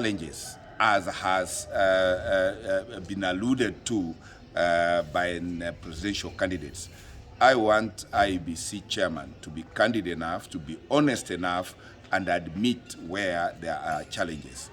challenges, as has been alluded to by presidential candidates. I want IEBC chairman to be candid enough, to be honest enough, and admit where there are challenges.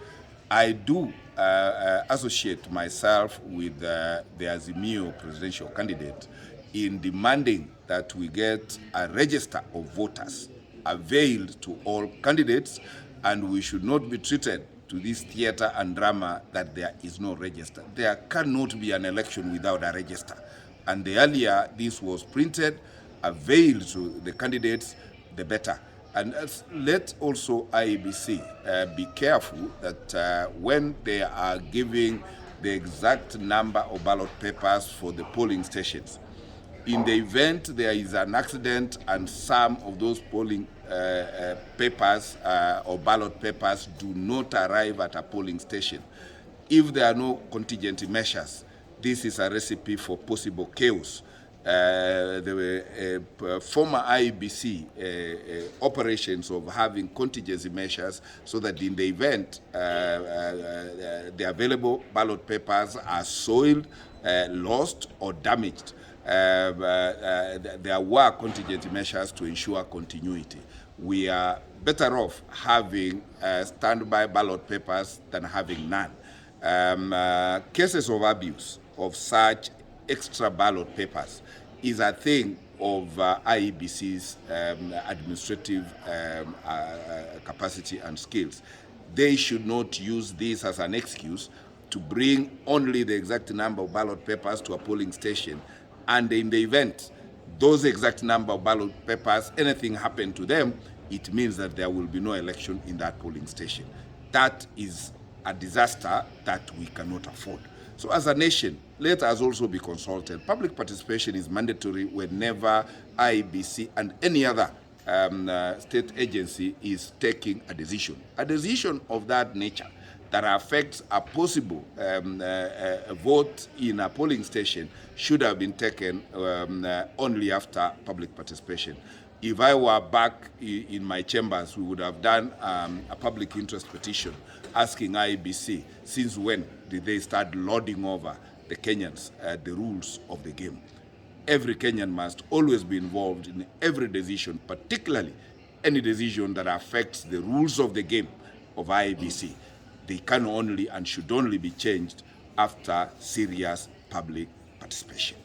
I do associate myself with the Azimio presidential candidate in demanding that we get a register of voters availed to all candidates, and we should not be treated to this theater and drama that there is no register. There cannot be an election without a register. And the earlier this was printed, availed to the candidates, the better. And let also IEBC be careful that when they are giving the exact number of ballot papers for the polling stations, in the event there is an accident and some of those polling papers or ballot papers do not arrive at a polling station, if there are no contingency measures, this is a recipe for possible chaos. The former IEBC operations of having contingency measures so that in the event the available ballot papers are soiled, lost, or damaged, there were contingency measures to ensure continuity. We are better off having standby ballot papers than having none. Cases of abuse of such extra ballot papers is a thing of IEBC's administrative capacity and skills. They should not use this as an excuse to bring only the exact number of ballot papers to a polling station, and in the event those exact number of ballot papers, anything happen to them, it means that there will be no election in that polling station. That is a disaster that we cannot afford. So as a nation, let us also be consulted. Public participation is mandatory whenever IEBC and any other state agency is taking a decision. A decision of that nature that affects a possible vote in a polling station should have been taken only after public participation. If I were back in my chambers, we would have done a public interest petition asking IEBC, since when did they start lording over the Kenyans the rules of the game? Every Kenyan must always be involved in every decision, particularly any decision that affects the rules of the game of IEBC. They can only and should only be changed after serious public participation.